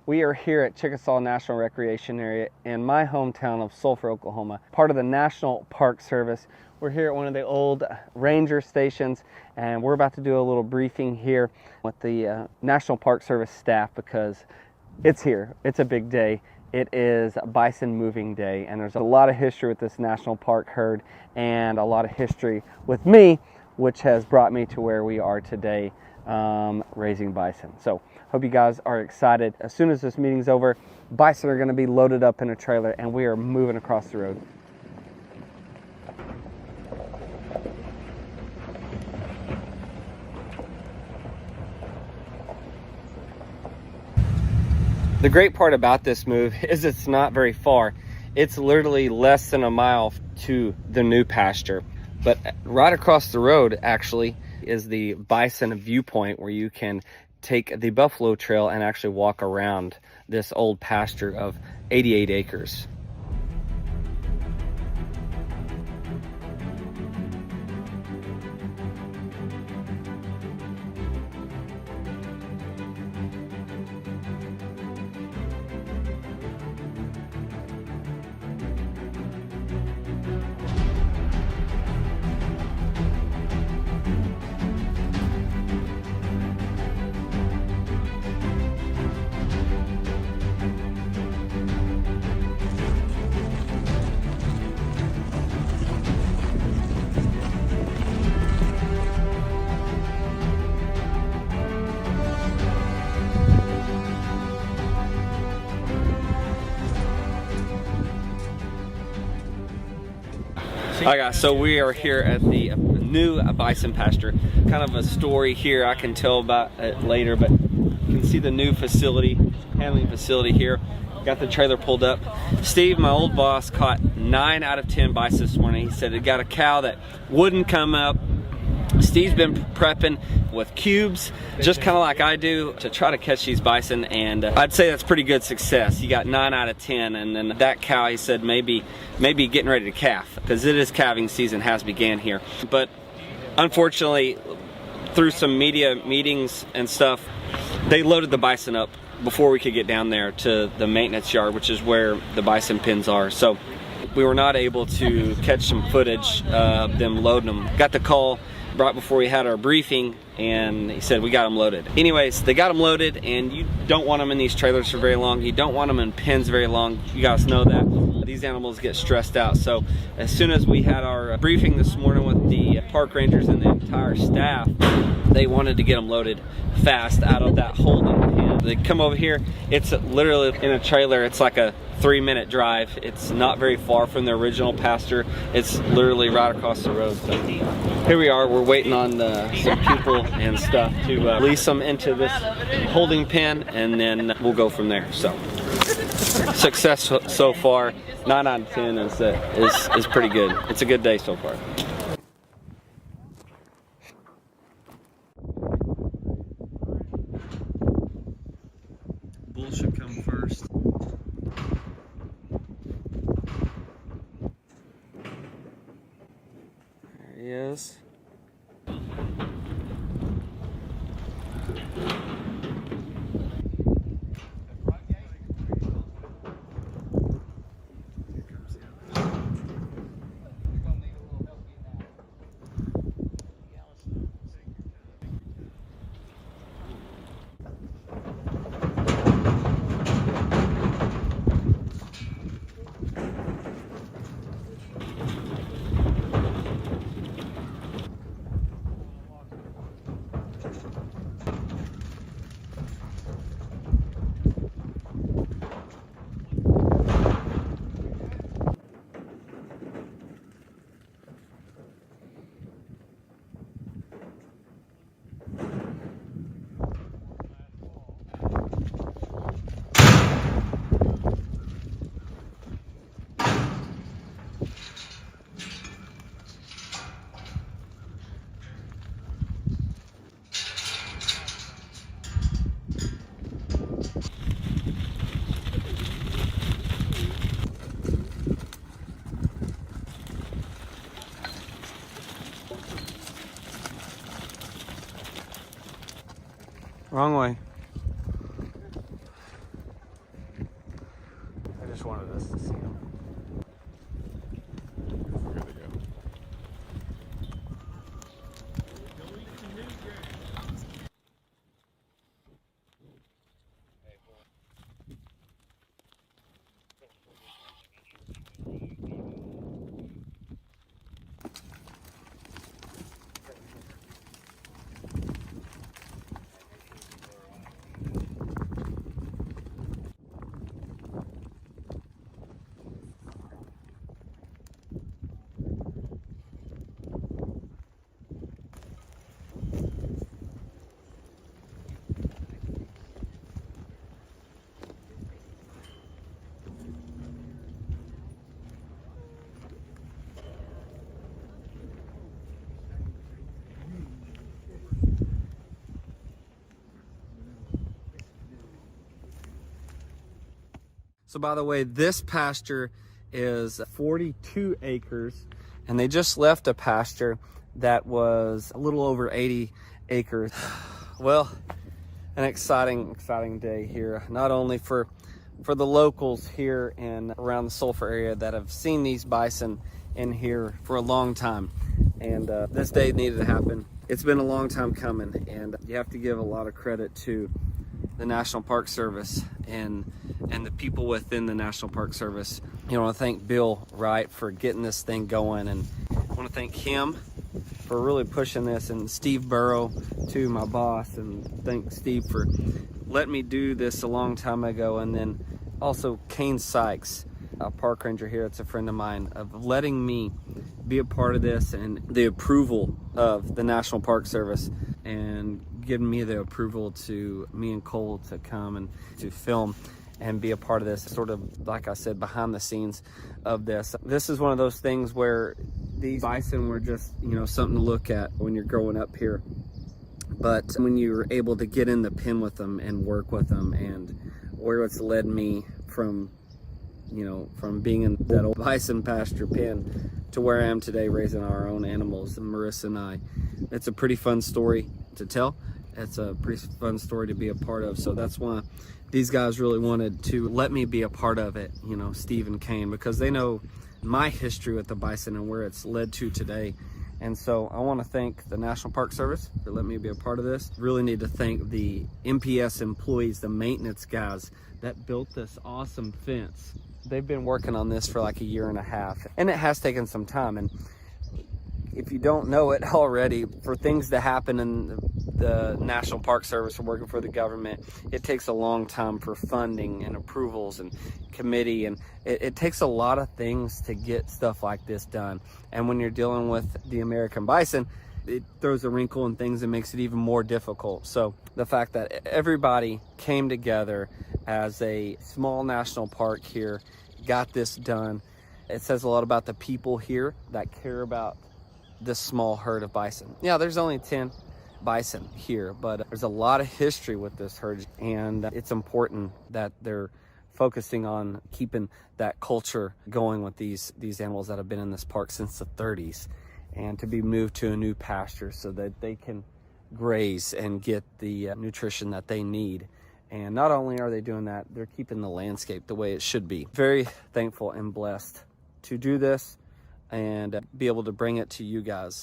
We are here at Chickasaw National Recreation Area in my hometown of Sulphur, Oklahoma, part of the National Park Service. We're here at one of the old ranger stations, and we're about to do a little briefing here with the National Park Service staff because it's here. It's a big day. It is Bison moving day, and there's a lot of history with this national park herd and a lot of history with me, which has brought me to where we are today, raising bison. So hope you guys are excited. As soon as this meeting's over, bison are going to be loaded up in a trailer and we are moving across the road. The great part about this move is it's not very far. It's literally less than a mile to the new pasture. But right across the road actually is the bison viewpoint where you can take the buffalo trail and actually walk around this old pasture of 88 acres. Alright guys, so we are here at the new bison pasture. Kind of a story here, I can tell about it later, but you can see the new facility, handling facility here. Got the trailer pulled up. Steve, my old boss, caught 9 out of 10 bison this morning. He said he got a cow that wouldn't come up. Steve's been prepping with cubes, just kind of like I do, to try to catch these bison, and I'd say that's pretty good success. He got 9 out of 10, and then that cow, he said, maybe getting ready to calf, because it is calving season, has began here. But unfortunately, through some media meetings and stuff, they loaded the bison up before we could get down there to the maintenance yard, which is where the bison pens are. So we were not able to catch some footage of them loading them. Got the call right before we had our briefing, and he said we got them loaded. Anyways, they got them loaded, and you don't want them in these trailers for very long. You don't want them in pens very long. You guys know that. These animals get stressed out. So as soon as we had our briefing this morning with the park rangers and the entire staff, they wanted to get them loaded fast out of that holding pen. They come over here. It's literally in a trailer. It's like a 3-minute drive. It's not very far from the original pasture. It's literally right across the road. So here we are. We're waiting on some people and stuff to release them into this holding pen, and then we'll go from there. So success so far. 9 out of 10 is pretty good. It's a good day so far. Bull should come first. There he is. Wrong way. just wanted us to see them. Here they go. So by the way, this pasture is 42 acres, and they just left a pasture that was a little over 80 acres. Well, an exciting day here, not only for the locals here and around the Sulphur area that have seen these bison in here for a long time. And this day needed to happen. It's been a long time coming, and you have to give a lot of credit to the National Park Service and the people within the National Park Service. You know, I want to thank Bill Wright for getting this thing going, and I want to thank him for really pushing this, and Steve Burrow too, my boss, and thank Steve for letting me do this a long time ago. And then also Kane Sykes, a park ranger here, it's a friend of mine, of letting me be a part of this, and the approval of the National Park Service, and giving me the approval to me and Cole to come and to film and be a part of this, sort of, like I said, behind the scenes of this. This is one of those things where these bison were just, you know, something to look at when you're growing up here. But when you're able to get in the pen with them and work with them, and where it's led me from, you know, from being in that old bison pasture pen to where I am today, raising our own animals, and Marissa and I, it's a pretty fun story to tell. It's a pretty fun story to be a part of. So that's why these guys really wanted to let me be a part of it, you know, Steve and Kane, because they know my history with the bison and where it's led to today. And so I want to thank the National Park Service for letting me be a part of this. Really need to thank the MPS employees, the maintenance guys that built this awesome fence. They've been working on this for like a year and a half, and it has taken some time. And if you don't know it already, for things to happen in the National Park Service or working for the government, it takes a long time for funding and approvals and committee, and it takes a lot of things to get stuff like this done. And when you're dealing with the American bison, it throws a wrinkle in things and makes it even more difficult. So the fact that everybody came together as a small national park here, got this done, it says a lot about the people here that care about this small herd of bison. Yeah, there's only 10 bison here, but there's a lot of history with this herd, and it's important that they're focusing on keeping that culture going with these animals that have been in this park since the 30s, and to be moved to a new pasture so that they can graze and get the nutrition that they need. And not only are they doing that, they're keeping the landscape the way it should be. Very thankful and blessed to do this and be able to bring it to you guys.